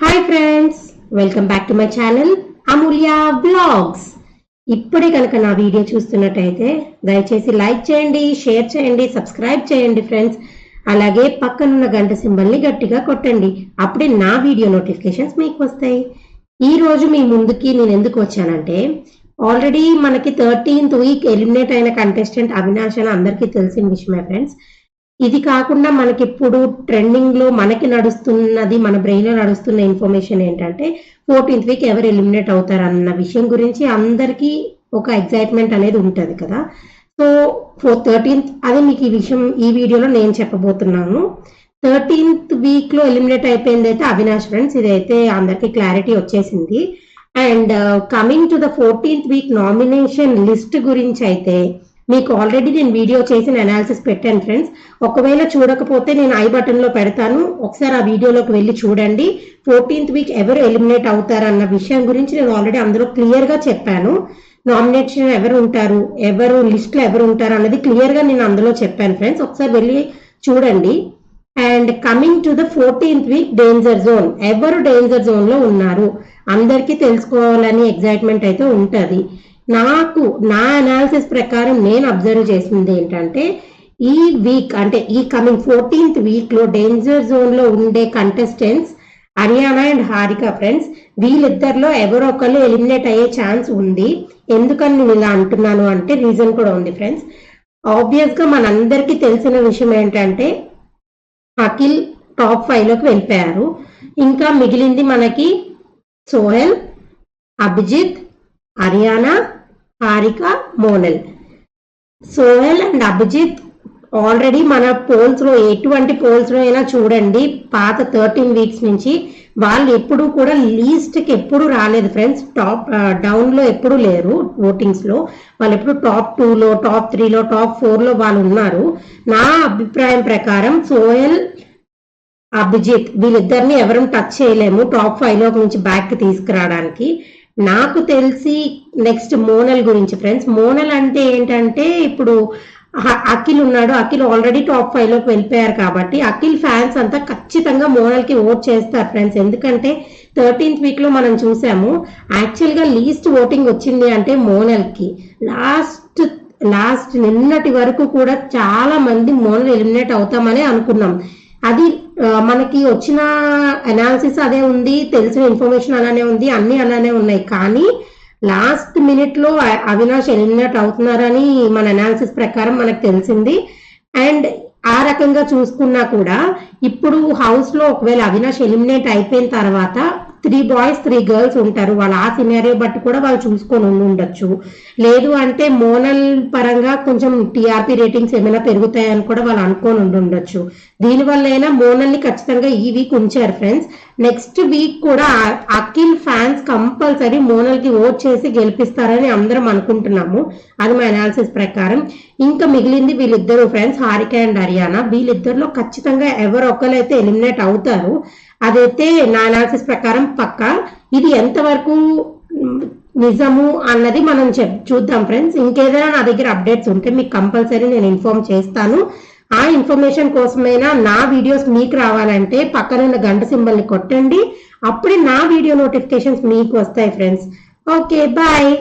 Hi friends, welcome back to my channel Amulya blogs. ఇప్పుడే కనుక నా వీడియో చూస్తున్నట్టయితే దయచేసి లైక్ చేయండి, షేర్ చేయండి, సబ్స్క్రైబ్ చేయండి ఫ్రెండ్స్. అలాగే పక్కనున్న గంట సింబల్ని గట్టిగా కొట్టండి, అప్పుడే నా వీడియో నోటిఫికేషన్స్ మీకు వస్తాయి. ఈ రోజు మీ ముందుకి నేను ఎందుకు వచ్చానంటే, ఆల్రెడీ మనకి 13th వీక్ ఎలిమినేట్ అయిన కంటెస్టెంట్ అవినాష్ అని అందరికీ తెలిసిన విషయమే ఫ్రెండ్స్. ఇది కాకుండా మనకి ఇప్పుడు ట్రెండింగ్ లో మనకి నడుస్తున్నది, మన బ్రెయిన్ లో నడుస్తున్న ఇన్ఫర్మేషన్ ఏంటంటే 14th వీక్ ఎవరు ఎలిమినేట్ అవుతారు అన్న విషయం గురించి అందరికీ ఒక ఎక్సైట్మెంట్ అనేది ఉంటది కదా. సో 13th అదే మీకు ఈ విషయం ఈ వీడియోలో నేను చెప్పబోతున్నాను. 13th వీక్ లో ఎలిమినేట్ అయిపోయింది అయితే అవినాష్ ఫ్రెండ్స్, ఇదైతే అందరికి క్లారిటీ వచ్చేసింది. And coming to the 14th week nomination list గురించి అయితే మీకు ఆల్రెడీ నేను వీడియో చేసిన అనాలిసిస్ పెట్టాను ఫ్రెండ్స్. ఒకవేళ చూడకపోతే నేను ఐ బటన్ లో పెడతాను, ఒకసారి ఆ వీడియోలోకి వెళ్ళి చూడండి. 14th వీక్ ఎవరు ఎలిమినేట్ అవుతారు అన్న విషయం గురించి నేను ఆల్రెడీ అందులో క్లియర్ గా చెప్పాను. నామినేషన్ ఎవరు ఉంటారు, ఎవరు లిస్ట్ లో ఎవరు ఉంటారు అన్నది క్లియర్ గా నేను అందులో చెప్పాను ఫ్రెండ్స్, ఒకసారి వెళ్ళి చూడండి. And coming to the 14th week danger zone, ఎవరు డేంజర్ జోన్ లో ఉన్నారు అందరికీ తెలుసుకోవాలని ఎగ్జైట్మెంట్ అయితే ఉంటది. నాకు నా అనాలిసిస్ ప్రకారం నేను అబ్జర్వ్ చేసింది ఏంటంటే, ఈ వీక్ అంటే ఈ కమింగ్ 14th వీక్ లో డేంజర్ జోన్ లో ఉండే contestants Haryana and Harika friends. వీళ్ళిద్దరిలో ఎవరో ఒకళ్ళు ఎలిమినేట్ అయ్యే ఛాన్స్ ఉంది. ఎందుకని నేను ఇలా అంటున్నాను అంటే రీజన్ కూడా ఉంది ఫ్రెండ్స్. ఆబ్వియస్ గా మనందరికీ తెలిసిన విషయం ఏంటంటే అఖిల్ టాప్ 5 లోకి వెళ్ళిపోయారు. ఇంకా మిగిలింది మనకి సోహెల్, అభిజిత్, హర్యానా, హారిక, మోనల్. సోహెల్ అండ్ అభిజిత్ ఆల్రెడీ మన పోల్స్ లో ఎటువంటి పోల్స్ లో అయినా చూడండి, పాత 13 వీక్స్ నుంచి వాళ్ళు ఎప్పుడు కూడా లీస్ట్ కి ఎప్పుడు రాలేదు ఫ్రెండ్స్. టాప్ డౌన్ లో ఎప్పుడు లేరు ఓటింగ్స్ లో. వాళ్ళు ఎప్పుడు టాప్ 2 లో, టాప్ 3 లో, టాప్ 4 లో వాళ్ళు ఉన్నారు. నా అభిప్రాయం ప్రకారం సోహెల్, అభిజిత్ వీళ్ళిద్దరిని ఎవరూ టచ్ చేయలేము టాప్ 5 లో నుంచి బ్యాక్ కి తీసుకురావడానికి. నాకు తెలిసి నెక్స్ట్ మోనల్ గురించి ఫ్రెండ్స్. మోనల్ అంటే ఏంటంటే ఇప్పుడు అఖిల్ ఉన్నాడు, అఖిల్ ఆల్రెడీ టాప్ 5 లోకి వెళ్ళిపోయారు కాబట్టి అఖిల్ ఫ్యాన్స్ అంతా ఖచ్చితంగా మోనల్ కి ఓట్ చేస్తారు ఫ్రెండ్స్. ఎందుకంటే 13th వీక్ లో మనం చూసాము, యాక్చువల్ గా లీస్ట్ ఓటింగ్ వచ్చింది అంటే మోనల్ కి. లాస్ట్ నిన్నటి వరకు కూడా చాలా మంది మోనల్ ఎలిమినేట్ అవుతామని అనుకున్నాం. అది మనకి వచ్చిన అనాలిసిస్ అదే ఉంది, తెలిసిన ఇన్ఫర్మేషన్ అలానే ఉంది, అన్ని అలానే ఉన్నాయి. కానీ లాస్ట్ మినిట్ లో అవినాష్ ఎలిమినేట్ అవుతున్నారని మన అనాలిసిస్ ప్రకారం మనకు తెలిసింది. అండ్ ఆ రకంగా చూసుకున్నా కూడా ఇప్పుడు హౌస్ లో ఒకవేళ అవినాష్ ఎలిమినేట్ అయిపోయిన తర్వాత 3 బాయ్స్ 3 గర్ల్స్ ఉంటారు. వాళ్ళు ఆ సినారియో బట్టి కూడా వాళ్ళు చూసుకొని ఉండొచ్చు. లేదు అంటే మోనల్ పరంగా కొంచెం టీఆర్పీ రేటింగ్స్ ఏమైనా పెరుగుతాయని కూడా వాళ్ళు అనుకొని ఉండొచ్చు. దీనివల్ల అయినా మోనల్ ని ఖచ్చితంగా ఈ వీక్ ఉంచారు ఫ్రెండ్స్. నెక్స్ట్ వీక్ కూడా అఖిల్ ఫ్యాన్స్ కంపల్సరీ మోనల్ కి ఓట్ చేసి గెలిపిస్తారని అందరం అనుకుంటున్నాము. అది మా అనాలిసిస్ ప్రకారం. ఇంకా మిగిలింది వీళ్ళిద్దరు ఫ్రెండ్స్, హారిక అండ్ హర్యానా. వీళ్ళిద్దరిలో ఖచ్చితంగా ఎవరు ఒకరైతే ఎలిమినేట్ అవుతారు, అదైతే నా అనాలిసిస్ ప్రకారం పక్కా. ఇది ఎంతవరకు నిజము అన్నది మనం చూద్దాం ఫ్రెండ్స్. ఇంకేదైనా నా దగ్గర అప్డేట్స్ ఉంటే మీకు కంపల్సరీ నేను ఇన్ఫార్మ్ చేస్తాను. ఆ ఇన్ఫర్మేషన్ కోసమైనా నా వీడియోస్ మీకు రావాలంటే పక్కనున్న గంట సింబల్ ని కొట్టండి, అప్పుడే నా వీడియో నోటిఫికేషన్స్ మీకు వస్తాయి ఫ్రెండ్స్. Okay, bye.